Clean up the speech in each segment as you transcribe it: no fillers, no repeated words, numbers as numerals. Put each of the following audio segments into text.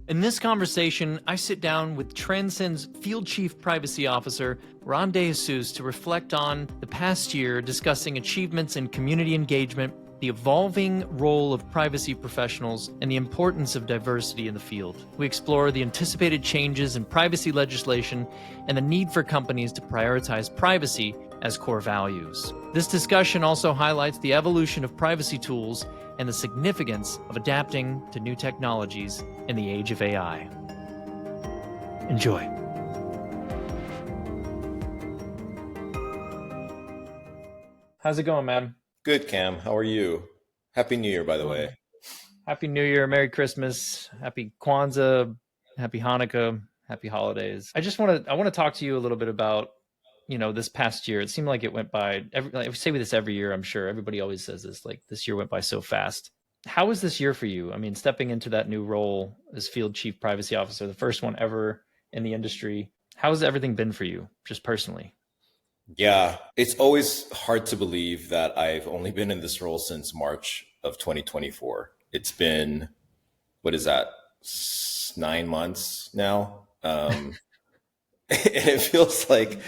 In this conversation, I sit down with Transcend's Field Chief Privacy Officer, Ron DeJesus, to reflect on the past year, discussing achievements in community engagement, the evolving role of privacy professionals, and the importance of diversity in the field. We explore the anticipated changes in privacy legislation and the need for companies to prioritize privacy as core values. This discussion also highlights the evolution of privacy tools and the significance of adapting to new technologies in the age of AI. Enjoy. How's it going, man? Good, Cam. How are you? Happy New Year, by the way. Happy New Year, Merry Christmas, Happy Kwanzaa, Happy Hanukkah, Happy Holidays. I want to talk to you a little bit about, this past year. It seemed like it went by, we say this every year, I'm sure. Everybody always says this, like this year went by so fast. How was this year for you? I mean, stepping into that new role as Field Chief Privacy Officer, the first one ever in the industry. How has everything been for you, just personally? Yeah, it's always hard to believe that I've only been in this role since March of 2024. It's been, what is that, 9 months now? And it feels like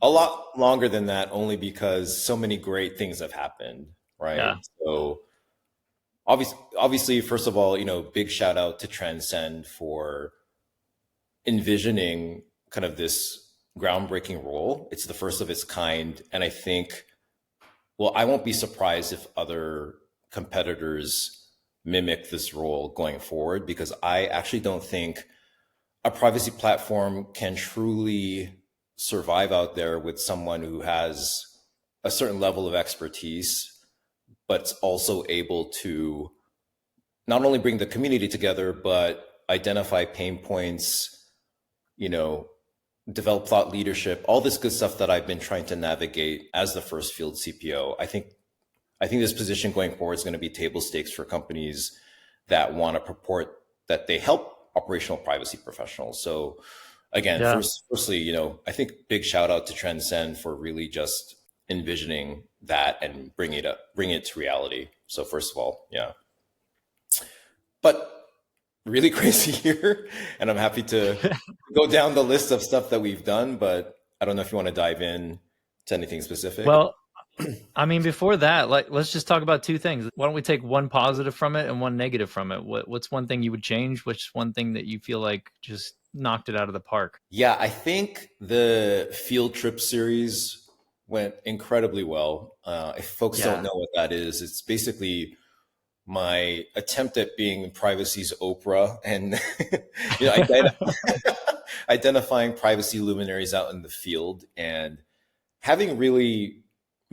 a lot longer than that, only because so many great things have happened, right? Yeah. So obviously, first of all, big shout out to Transcend for envisioning kind of this groundbreaking role. It's the first of its kind. And I think, well, I won't be surprised if other competitors mimic this role going forward, because I actually don't think a privacy platform can truly survive out there with someone who has a certain level of expertise, but also able to not only bring the community together, but identify pain points, develop thought leadership, all this good stuff that I've been trying to navigate as the first Field CPO. I think this position going forward is going to be table stakes for companies that want to purport that they help operational privacy professionals. So again, firstly, I think big shout out to Transcend for really just envisioning that and bring it to reality. So first of all, yeah. But really crazy year, and I'm happy to go down the list of stuff that we've done, but I don't know if you want to dive in to anything specific. Well, I mean, before that, let's just talk about two things. Why don't we take one positive from it and one negative from it? What's one thing you would change? What's one thing that you feel like just knocked it out of the park? Yeah, I think the field trip series went incredibly well. If folks don't know what that is, it's basically my attempt at being privacy's Oprah and identifying privacy luminaries out in the field and having really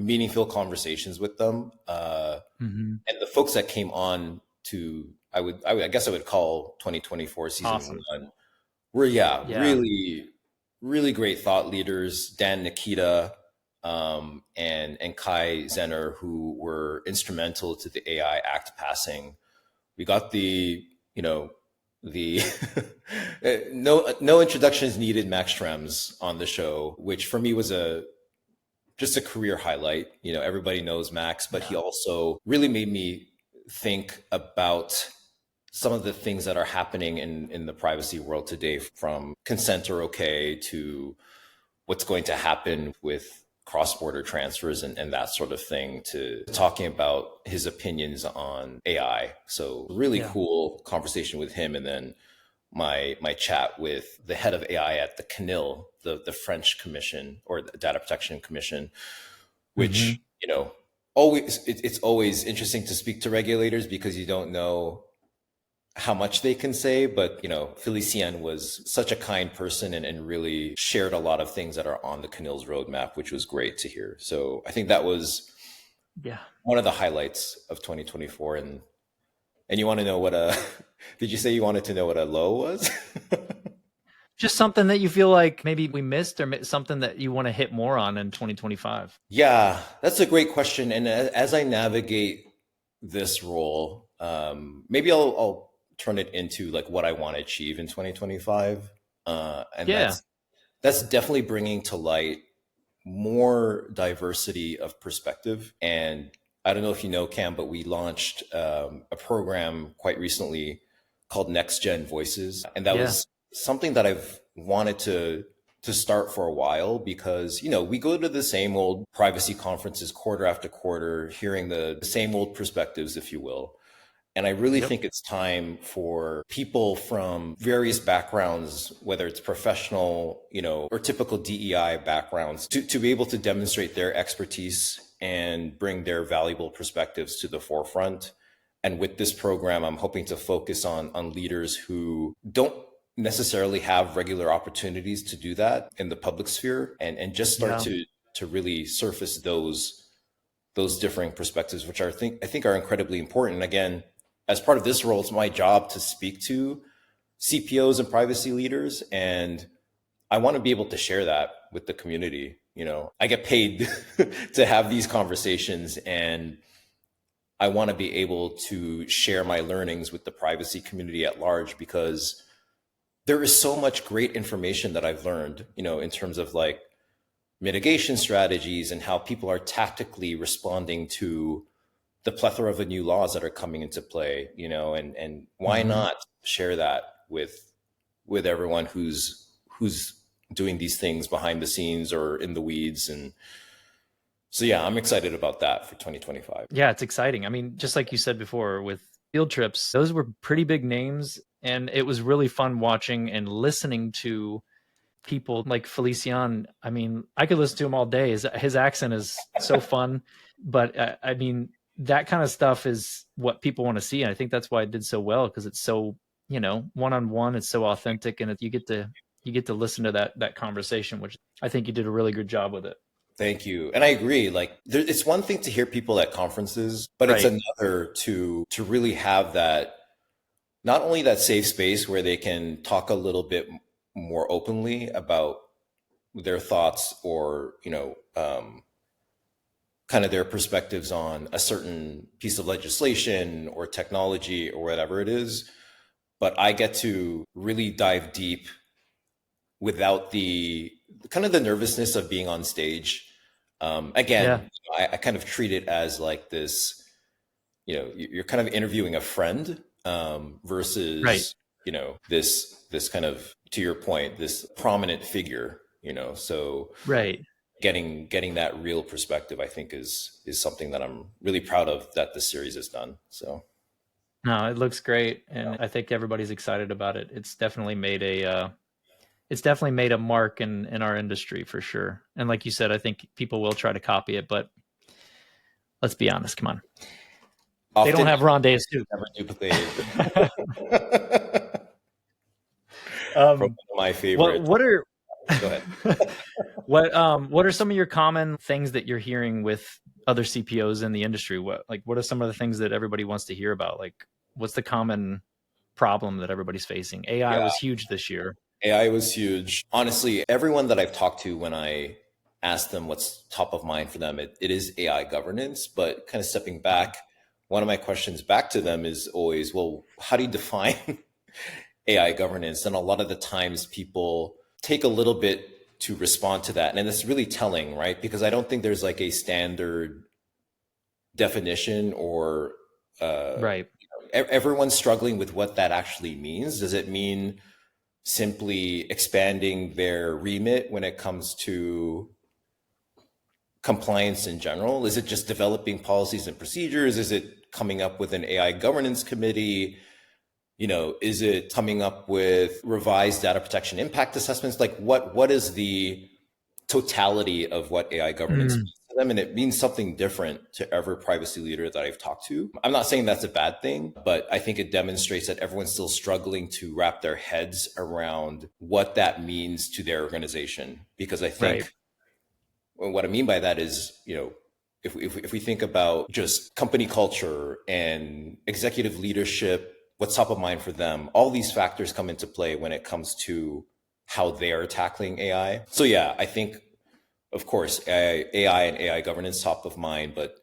meaningful conversations with them. And the folks that came on to, I guess I would call 2024 season 1 were really, really great thought leaders. Dan Nikita, and Kai Zenner, who were instrumental to the AI Act passing. We got the no introductions needed Max Schrems on the show, which for me was just a career highlight. Everybody knows Max, but he also really made me think about some of the things that are happening in the privacy world today, from consent or okay to what's going to happen with cross-border transfers and that sort of thing, to talking about his opinions on AI. So really cool conversation with him. And then my chat with the head of AI at the CNIL, the French Commission, or the Data Protection Commission, which, it's always interesting to speak to regulators because you don't know how much they can say, but Felicien was such a kind person and really shared a lot of things that are on the CNIL's roadmap, which was great to hear. So I think that was one of the highlights of 2024. And you want to know did you say you wanted to know what a low was? Just something that you feel like maybe we missed, or something that you want to hit more on in 2025? Yeah, that's a great question. And as I navigate this role, maybe I'll turn it into like what I want to achieve in 2025. That's definitely bringing to light more diversity of perspective. And I don't know if you know, Cam, but we launched a program quite recently called Next Gen Voices. And that Yeah. was something that I've wanted to start for a while because, we go to the same old privacy conferences quarter after quarter, hearing the same old perspectives, if you will. And I really think it's time for people from various backgrounds, whether it's professional, or typical DEI backgrounds, to be able to demonstrate their expertise and bring their valuable perspectives to the forefront. And with this program, I'm hoping to focus on leaders who don't necessarily have regular opportunities to do that in the public sphere, and just start to really surface those differing perspectives, which I think are incredibly important. Again, as part of this role, it's my job to speak to CPOs and privacy leaders, and I want to be able to share that with the community. I get paid to have these conversations, and I want to be able to share my learnings with the privacy community at large, because there is so much great information that I've learned, in terms of like mitigation strategies and how people are tactically responding to the plethora of the new laws that are coming into play, and why not share that with everyone who's doing these things behind the scenes or in the weeds. And so, yeah, I'm excited about that for 2025. Yeah, it's exciting. I mean, just like you said before with field trips, those were pretty big names, and it was really fun watching and listening to people like Felician. I mean, I could listen to him all day. His accent is so fun, but I mean, that kind of stuff is what people want to see. And I think that's why it did so well, because it's so, one-on-one, it's so authentic, and you get to listen to that conversation, which I think you did a really good job with it. Thank you. And I agree. Like, it's one thing to hear people at conferences, but it's another to really have that, not only that safe space where they can talk a little bit more openly about their thoughts or, kind of their perspectives on a certain piece of legislation or technology or whatever it is, but I get to really dive deep without the kind of the nervousness of being on stage. Again, I kind of treat it as like this, you're kind of interviewing a friend, versus, this kind of, to your point, this prominent figure, so getting that real perspective, I think is something that I'm really proud of that this series has done. So. No, it looks great. And I think everybody's excited about it. It's definitely made a mark in our industry for sure. And like you said, I think people will try to copy it, but let's be honest. Come on. They don't have Rondé Soup. Never duplicated. My favorite. What are Go ahead. what are some of your common things that you're hearing with other CPOs in the industry? What are some of the things that everybody wants to hear about? Like, what's the common problem that everybody's facing? AI was huge this year. AI was huge. Honestly, everyone that I've talked to, when I ask them what's top of mind for them, it is AI governance. But kind of stepping back, one of my questions back to them is always, well, how do you define AI governance? And a lot of the times people take a little bit to respond to that. And it's really telling, right? Because I don't think there's like a standard definition or everyone's struggling with what that actually means. Does it mean simply expanding their remit when it comes to compliance in general? Is it just developing policies and procedures? Is it coming up with an AI governance committee? Is it coming up with revised data protection impact assessments? Like what is the totality of what AI governance means to them? And it means something different to every privacy leader that I've talked to. I'm not saying that's a bad thing, but I think it demonstrates that everyone's still struggling to wrap their heads around what that means to their organization. Because I think what I mean by that is, if we think about just company culture and executive leadership, what's top of mind for them, all these factors come into play when it comes to how they're tackling AI. So yeah, I think, of course, AI and AI governance top of mind, but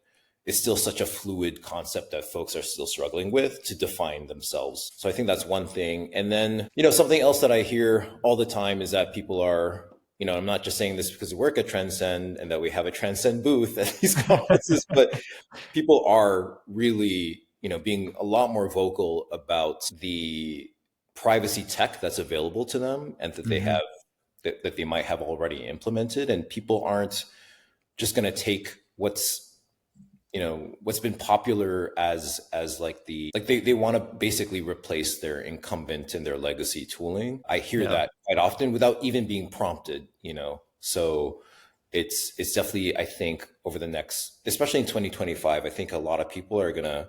it's still such a fluid concept that folks are still struggling with to define themselves. So I think that's one thing. And then, something else that I hear all the time is that people are, I'm not just saying this because we work at Transcend and that we have a Transcend booth at these conferences, but people are really, being a lot more vocal about the privacy tech that's available to them and that they have that they might have already implemented, and people aren't just going to take what's been popular as like they want to basically replace their incumbent and their legacy tooling. I hear that quite often without even being prompted, so it's definitely, I think, over the next, especially in 2025, I think a lot of people are gonna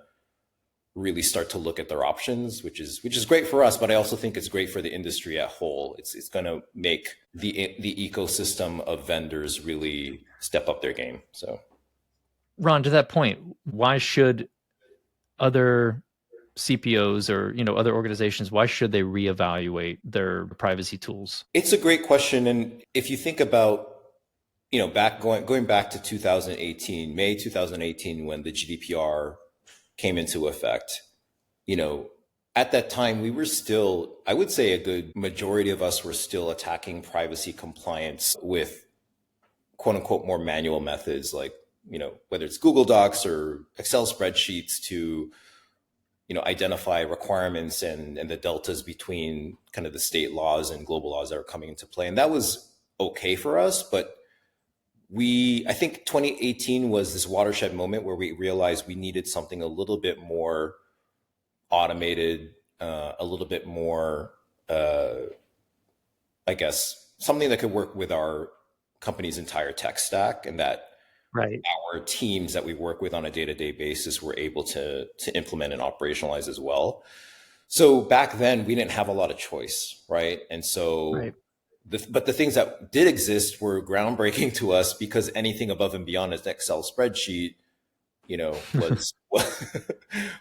really start to look at their options, which is great for us, but I also think it's great for the industry at whole. It's going to make the ecosystem of vendors really step up their game. So, Ron, to that point, why should other CPOs or other organizations, why should they reevaluate their privacy tools? It's a great question, and if you think about going back to 2018, May 2018, when the GDPR came into effect, at that time we were still, I would say a good majority of us were still attacking privacy compliance with quote unquote more manual methods, like, whether it's Google Docs or Excel spreadsheets to, identify requirements and the deltas between kind of the state laws and global laws that are coming into play. And that was okay for us, but I think 2018 was this watershed moment where we realized we needed something a little bit more automated, a little bit more, I guess, something that could work with our company's entire tech stack, and that our teams that we work with on a day-to-day basis were able to implement and operationalize as well. So back then we didn't have a lot of choice, right? And so but the things that did exist were groundbreaking to us, because anything above and beyond an Excel spreadsheet,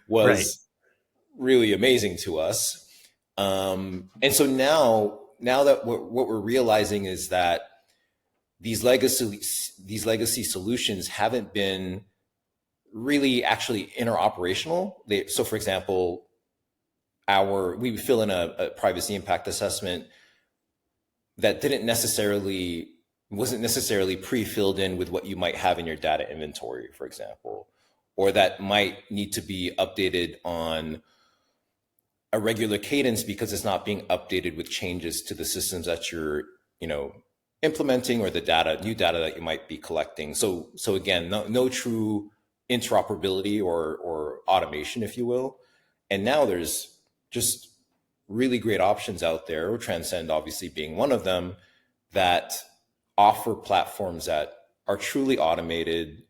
was really amazing to us. And so now that what we're realizing is that these legacy solutions haven't been really actually interoperational. So for example, we fill in a privacy impact assessment that wasn't necessarily pre-filled in with what you might have in your data inventory, for example, or that might need to be updated on a regular cadence because it's not being updated with changes to the systems that you're, implementing, or the new data that you might be collecting. So again, no true interoperability or automation, if you will. And now there's just really great options out there, Transcend obviously being one of them, that offer platforms that are truly automated,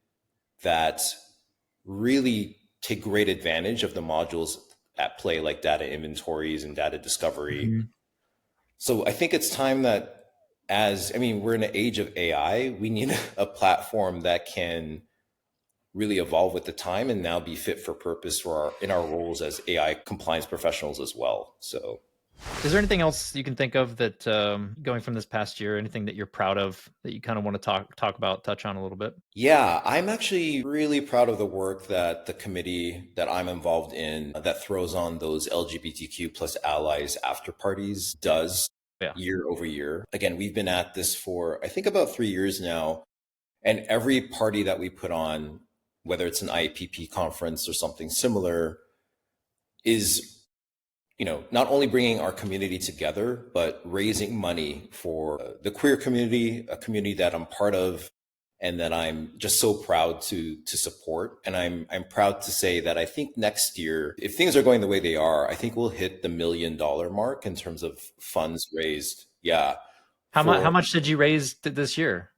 that really take great advantage of the modules at play, like data inventories and data discovery. So I think it's time that, we're in an age of AI, we need a platform that can really evolve with the time and now be fit for purpose in our roles as AI compliance professionals as well. So, is there anything else you can think of that, going from this past year, anything that you're proud of that you kind of want to talk about, touch on a little bit? Yeah, I'm actually really proud of the work that the committee that I'm involved in, that throws on those LGBTQ plus allies after parties, does year over year. Again, we've been at this for, I think, about 3 years now. And every party that we put on, whether it's an IPP conference or something similar, is, not only bringing our community together, but raising money for the queer community, a community that I'm part of and that I'm just so proud to support. And I'm proud to say that I think next year, if things are going the way they are, I think we'll hit the $1 million mark in terms of funds raised. Yeah. How much did you raise this year?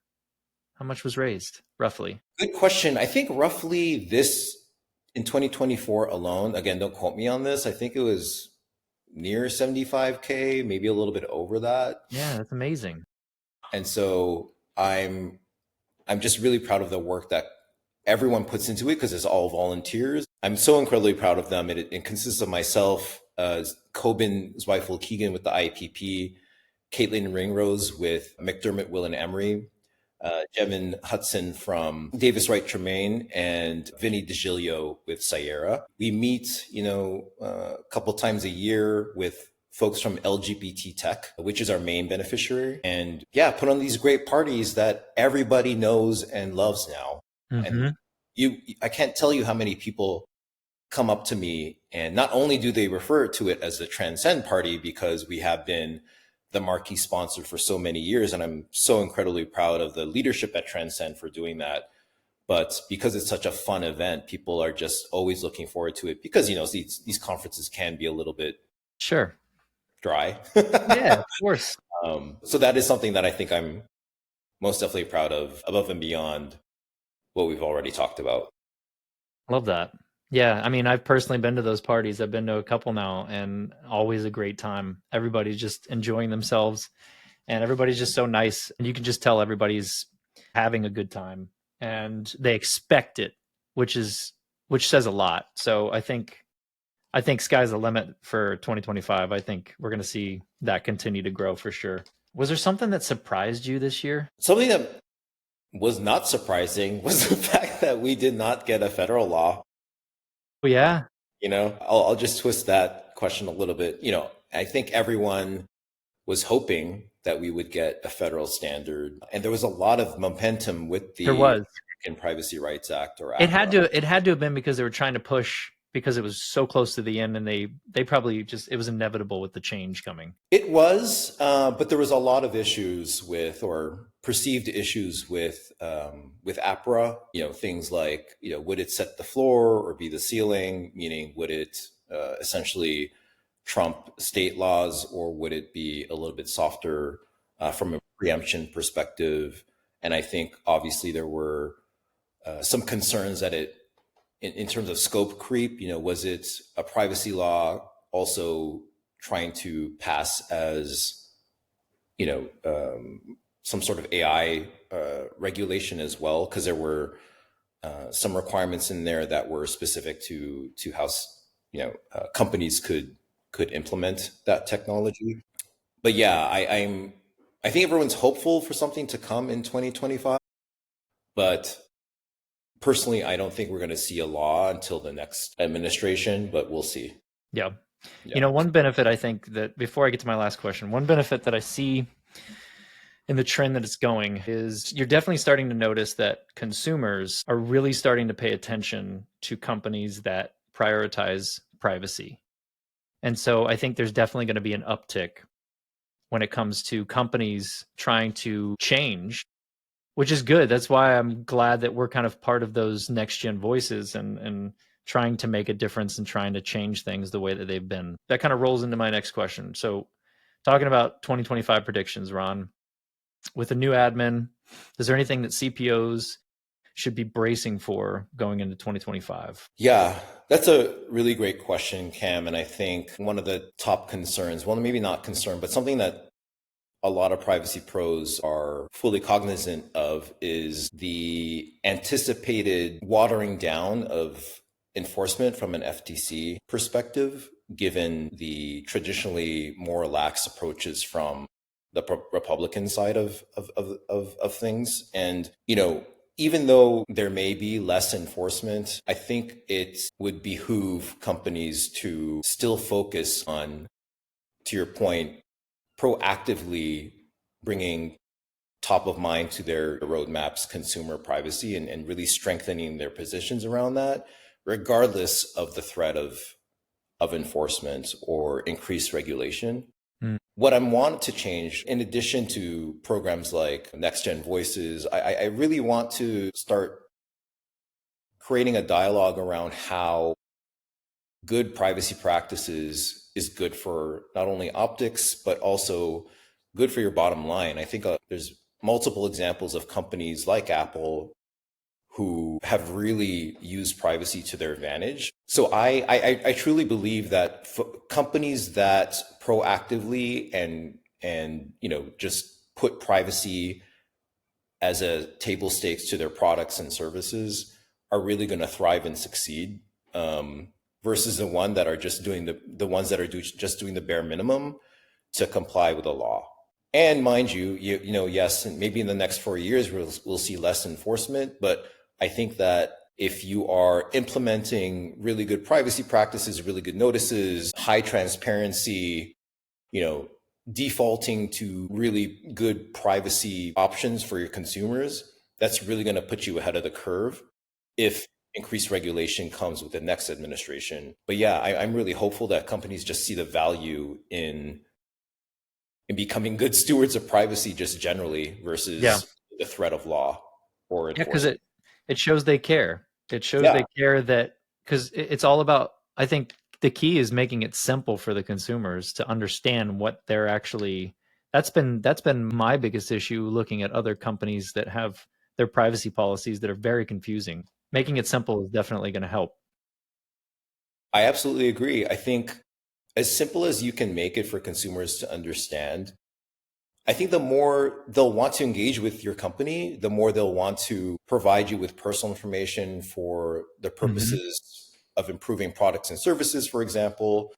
How much was raised, roughly? Good question. I think roughly in 2024 alone, again, don't quote me on this, I think it was near 75K, maybe a little bit over that. Yeah, that's amazing. And so I'm just really proud of the work that everyone puts into it, because it's all volunteers. I'm so incredibly proud of them. It consists of myself, Coben Zweifel Keegan with the IPP, Caitlin Ringrose with McDermott, Will and Emery, Jevin Hudson from Davis Wright Tremaine, and Vinny DeGilio with Sierra. We meet, a couple times a year with folks from LGBT Tech, which is our main beneficiary, and put on these great parties that everybody knows and loves now. And I can't tell you how many people come up to me, and not only do they refer to it as the Transcend Party because we have been the marquee sponsor for so many years, and I'm so incredibly proud of the leadership at Transcend for doing that. But because it's such a fun event, people are just always looking forward to it because, these conferences can be a little bit Sure. dry. Yeah, of course. So that is something that I think I'm most definitely proud of, above and beyond what we've already talked about. Love that. Yeah, I mean, I've personally been to those parties. I've been to a couple now, and always a great time. Everybody's just enjoying themselves, and everybody's just so nice. And you can just tell everybody's having a good time, and they expect it, which says a lot. So I think sky's the limit for 2025. I think we're going to see that continue to grow for sure. Was there something that surprised you this year? Something that was not surprising was the fact that we did not get a federal law. Oh, yeah. I'll just twist that question a little bit. I think everyone was hoping that we would get a federal standard, and there was a lot of momentum with the There was. American Privacy Rights Act, or It had APRA. to have been because they were trying to push, because it was so close to the end, and they probably just, it was inevitable with the change coming. It was, but there was a lot of issues with, or perceived issues with APRA. Things like, would it set the floor or be the ceiling? Meaning, would it essentially trump state laws, or would it be a little bit softer from a preemption perspective? And I think obviously there were some concerns that in terms of scope creep, was it a privacy law also trying to pass as, some sort of AI regulation as well? Because there were some requirements in there that were specific to how, companies could implement that technology. But yeah, I think everyone's hopeful for something to come in 2025, but personally, I don't think we're going to see a law until the next administration, but we'll see. Yeah. Yeah. One benefit, I think, that before I get to my last question, one benefit that I see in the trend that it's going is you're definitely starting to notice that consumers are really starting to pay attention to companies that prioritize privacy. And so I think there's definitely going to be an uptick when it comes to companies trying to change, which is good. That's why I'm glad that we're kind of part of those next gen voices and trying to make a difference and trying to change things the way that they've been. That kind of rolls into my next question. So talking about 2025 predictions, Ron, with a new admin, is there anything that CPOs should be bracing for going into 2025? Yeah, that's a really great question, Cam. And I think one of the top concerns, well, maybe not concern, but something that a lot of privacy pros are fully cognizant of is the anticipated watering down of enforcement from an FTC perspective, given the traditionally more lax approaches from the Republican side of things. And, even though there may be less enforcement, I think it would behoove companies to still focus on, to your point, proactively bringing top of mind to their roadmaps consumer privacy, and really strengthening their positions around that, regardless of the threat of enforcement or increased regulation. What I want to change, in addition to programs like Next Gen Voices, I really want to start creating a dialogue around how good privacy practices is good for not only optics, but also good for your bottom line. I think there's multiple examples of companies like Apple who have really used privacy to their advantage. So I truly believe that companies that proactively and just put privacy as a table stakes to their products and services are really going to thrive and succeed, versus the ones that are just doing just doing the bare minimum to comply with the law. And mind you, yes, maybe in the next 4 years we'll see less enforcement, but I think that if you are implementing really good privacy practices, really good notices, high transparency, defaulting to really good privacy options for your consumers, that's really going to put you ahead of the curve. If increased regulation comes with the next administration. But yeah, I'm really hopeful that companies just see the value in becoming good stewards of privacy just generally Yeah. versus the threat of law or Yeah, because enforcement. it shows they care. It shows Yeah, they care that because it's all about. I think the key is making it simple for the consumers to understand what they're actually. That's been my biggest issue looking at other companies that have their privacy policies that are very confusing. Making it simple is definitely going to help. I absolutely agree. I think as simple as you can make it for consumers to understand, I think the more they'll want to engage with your company, the more they'll want to provide you with personal information for the Hmm. purposes of improving products and services, for example,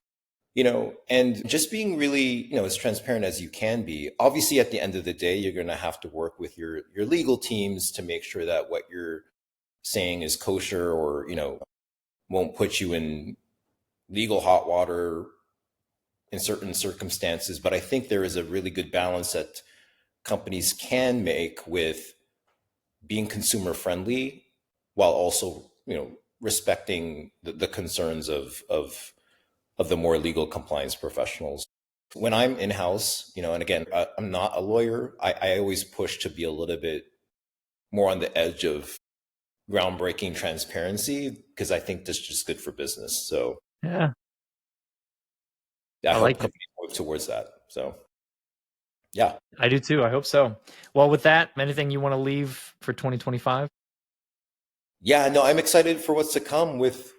and just being really, as transparent as you can be. Obviously, at the end of the day, you're going to have to work with your legal teams to make sure that what you're saying is kosher or, won't put you in legal hot water in certain circumstances. But I think there is a really good balance that companies can make with being consumer friendly while also, respecting the concerns of the more legal compliance professionals. When I'm in house, and again, I'm not a lawyer, I always push to be a little bit more on the edge of groundbreaking transparency because I think this is just good for business. So Yeah, I I hope like it. companies move towards that. So yeah. I do too. I hope so. Well, with that, anything you want to leave for 2025? Yeah, no, I'm excited for what's to come with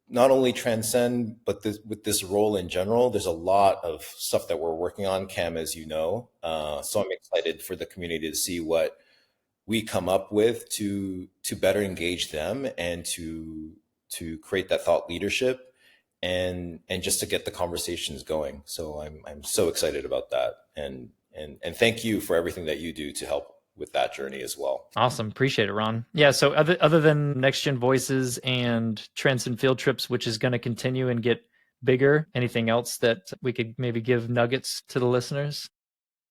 not only Transcend, but with this role in general. There's a lot of stuff that we're working on, Cam, as you know. So I'm excited for the community to see what we come up with to better engage them and to create that thought leadership and just to get the conversations going. So I'm so excited about that. And thank you for everything that you do to help with that journey as well. Awesome. Appreciate it, Ron. Yeah. So other than Next Gen Voices and Transcend Field Trips, which is going to continue and get bigger, anything else that we could maybe give nuggets to the listeners?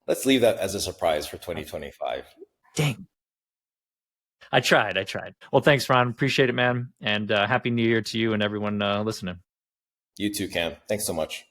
Let's leave that as a surprise for 2025. Dang. I tried. Well, thanks, Ron. Appreciate it, man. And Happy New Year to you and everyone listening. You too, Cam. Thanks so much.